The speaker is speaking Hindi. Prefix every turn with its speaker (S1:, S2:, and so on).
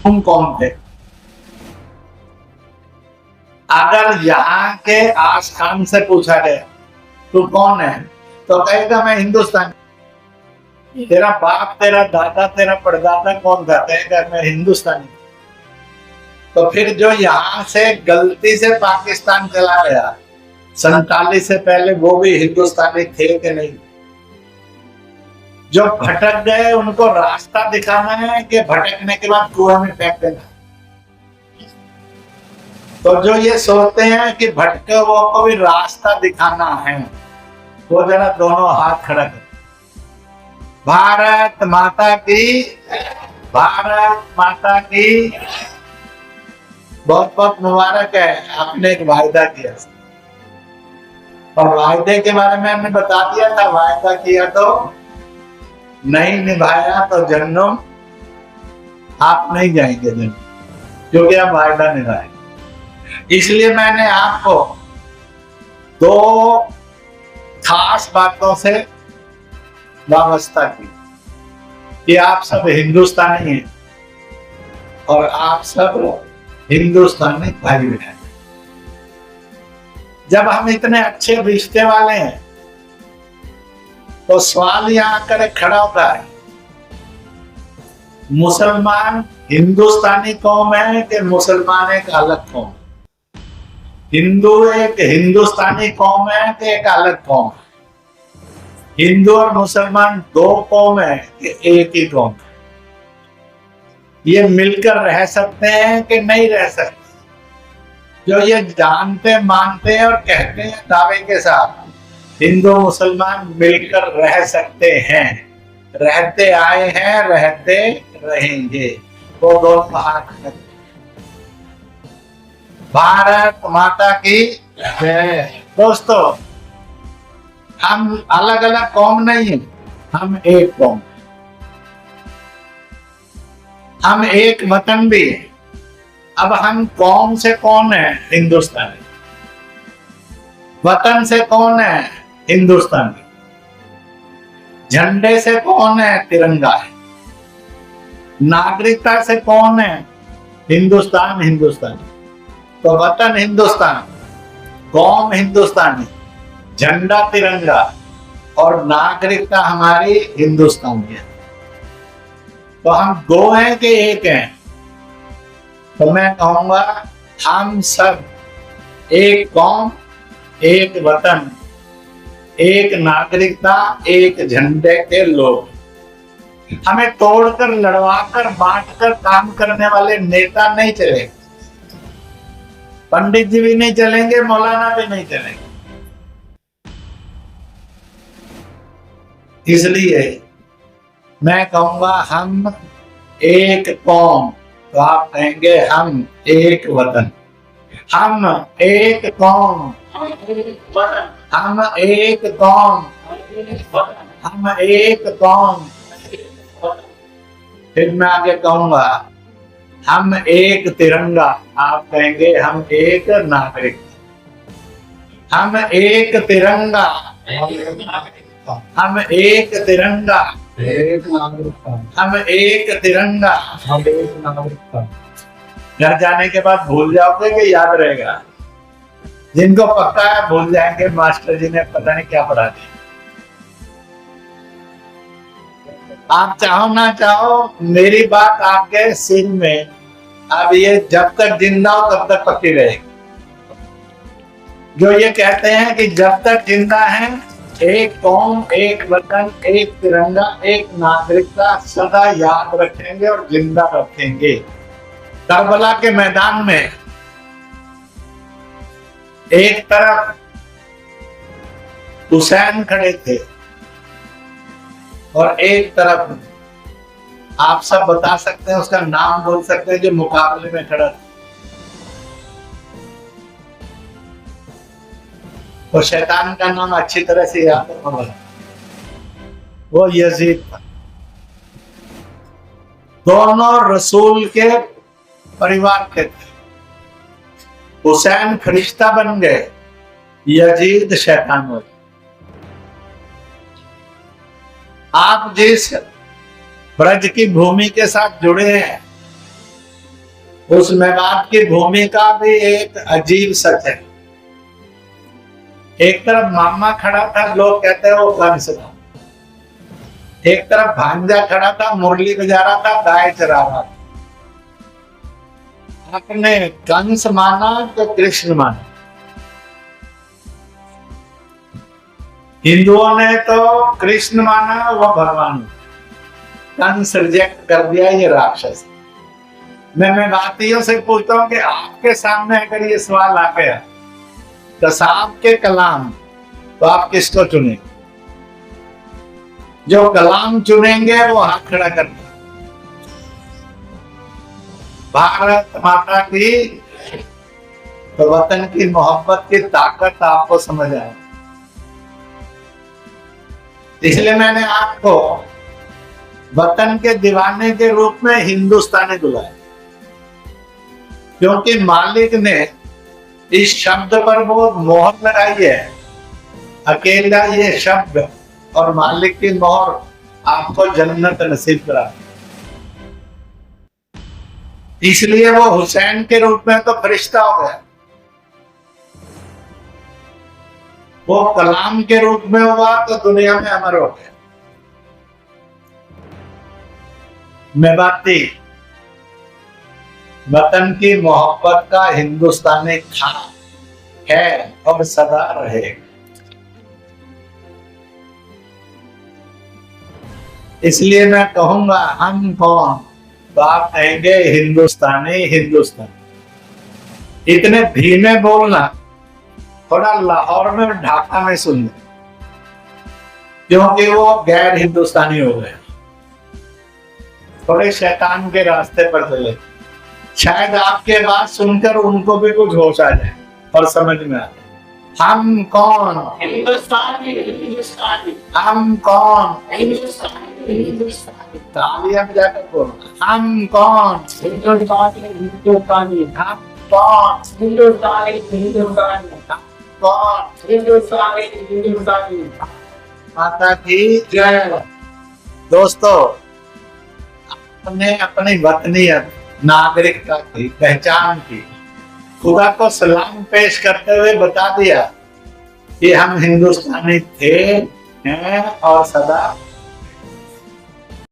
S1: तुम कौन थे? अगर यहाँ के आस्थान से पूछा गया तू कौन है, तो कहेगा मैं हिंदुस्तानी। तेरा बाप, तेरा दादा, तेरा परदादा कौन था? कहेगा मैं हिंदुस्तानी। तो फिर जो यहाँ से गलती से पाकिस्तान चला गया 47 से पहले, वो भी हिंदुस्तानी थे कि नहीं? जो भटक गए उनको रास्ता दिखाना है कि भटकने के बाद कुएं में फेंक देना? तो जो ये सोचते हैं कि भटके वो को भी रास्ता दिखाना है, वो जरा दोनों हाथ खड़ा कर। भारत माता की, भारत माता की। बहुत बहुत मुबारक है, आपने एक वायदा किया और वायदे के बारे में हमने बता दिया था। वायदा किया तो नहीं निभाया तो जन्नम आप नहीं जाएंगे जन्नम, क्योंकि आप वायदा निभाए। इसलिए मैंने आपको दो खास बातों से वाबस्ता की कि आप सब हिंदुस्तानी हैं और आप सब हिंदुस्तानी भाई बहन। जब हम इतने अच्छे रिश्ते वाले हैं तो सवाल यहाँ आकर खड़ा होता है, मुसलमान हिंदुस्तानी कौम है कि मुसलमान एक अलग कौम? हिंदू एक हिंदुस्तानी कौम है कि एक अलग कौम? हिंदू और मुसलमान दो कौम है कि एक ही कौम? ये मिलकर रह सकते हैं कि नहीं रह सकते? जो ये जानते मानते हैं और कहते हैं दावे के साथ हिंदू मुसलमान मिलकर रह सकते हैं, रहते आए हैं, रहते रहेंगे, वो दोनों हाथ। भारत माता की जय। दोस्तों, हम अलग अलग कौम नहीं है, हम एक कौम, हम एक वतन भी है। अब हम कौम से कौन है? हिंदुस्तानी। वतन से कौन है? हिंदुस्तानी। झंडे से कौन है? तिरंगा है। नागरिकता से कौन है? हिंदुस्तान, हिंदुस्तानी। तो वतन हिंदुस्तान, कौम हिंदुस्तानी, झंडा तिरंगा और नागरिकता हमारी हिंदुस्तानी है। तो हम दो हैं कि एक हैं? तो मैं कहूंगा हम सब एक कौम, एक वतन, एक नागरिकता, एक झंडे के लोग। हमें तोड़कर, लड़वाकर, बांटकर काम करने वाले नेता नहीं चलेंगे, पंडित जी भी नहीं चलेंगे, मौलाना भी नहीं चलेंगे। इसलिए मैं कहूंगा हम एक कौम, तो आप कहेंगे हम एक वतन। हम एक कौम, हम एक कौम, हम एक कौम। फिर मैं आगे कहूंगा हम एक तिरंगा, आप कहेंगे हम एक नागरिक। हम एक तिरंगा, हम एक तिरंगा, एक नागरिकता, हम एक तिरंगा, हम एक नागरिकता। घर जाने के बाद भूल जाओगे कि याद रहेगा? जिनको पता है भूल जाएंगे, मास्टर जी ने पता नहीं क्या पढ़ा दिया। आप चाहो ना चाहो, मेरी बात आपके सिर में अब ये जब तक जिंदा हो तब तक पक्की रहेगी। जो ये कहते हैं कि जब तक जिंदा है एक कौम, एक वतन, एक तिरंगा, एक नागरिकता सदा याद रखेंगे और जिंदा रखेंगे। करबला के मैदान में एक तरफ हुसैन खड़े थे और एक तरफ आप सब बता सकते हैं, उसका नाम बोल सकते हैं जो मुकाबले में खड़ा था। और शैतान का नाम अच्छी तरह से याद होगा, वो यजीद था। दोनों रसूल के परिवार के थे। हुसैन फरिश्ता बन गए, यजीद शैतान हो गए। आप जिस ब्रज की भूमि के साथ जुड़े हैं, उस मेवात की भूमिका भी एक अजीब सच है। एक तरफ मामा खड़ा था, लोग कहते हैं वो कंस था। एक तरफ भांजा खड़ा था, मुरली बजा रहा था, गाय चरा रहा था। आपने कंस माना तो कृष्ण माना। हिंदुओं ने तो कृष्ण माना, वो भगवान। कंस रिजेक्ट कर दिया, ये राक्षस। मैं मेवातियों से पूछता हूं कि आपके सामने अगर ये सवाल आ गया कसाब के कलाम, तो आप किसको चुनेंगे? जो कलाम चुनेंगे वो हाथ खड़ा कर। भारत माता की, तो वतन की मोहब्बत की ताकत आपको समझ आए। इसलिए मैंने आपको वतन के दीवाने के रूप में हिंदुस्तानी बुलाया, क्योंकि मालिक ने इस शब्द पर वो मोहर लगाई है। अकेला ये शब्द और मालिक की मोहर आपको जन्नत नसीब करा। इसलिए वो हुसैन के रूप में तो फरिश्ता हो गया, वो कलाम के रूप में हुआ तो दुनिया में अमर हो गया। मेवाती वतन की मोहब्बत का हिंदुस्तानी खाना है और सदा रहेगा। इसलिए मैं कहूंगा हम कौन, तो आप कहेंगे हिंदुस्तानी हिंदुस्तानी। इतने धीमे बोलना, थोड़ा लाहौर में ढाका में सुन, क्योंकि वो गैर हिंदुस्तानी हो गए, थोड़े शैतान के रास्ते पर चले। शायद आपके बात सुनकर उनको भी कुछ होश आ जाए और समझ में आ जाए हम कौन,
S2: हिंदुस्तानी हिंदुस्तानी,
S1: हम कौन,
S2: हिंदुस्तानी हिंदुस्तानी,
S1: तालियां बजाकर बोलना, हम कौन,
S2: हिंदुस्तानी हिंदुस्तानी,
S1: हम कौन,
S2: हिंदुस्तानी हिंदुस्तानी,
S1: कौन।
S2: हिंदुस्तानी हिंदुस्तानी।
S1: माता की
S2: जय।
S1: दोस्तों, आपने अपनी वतनीयत, नागरिकता की पहचान की, खुदा को सलाम पेश करते हुए बता दिया कि हम हिंदुस्तानी थे, हैं और सदा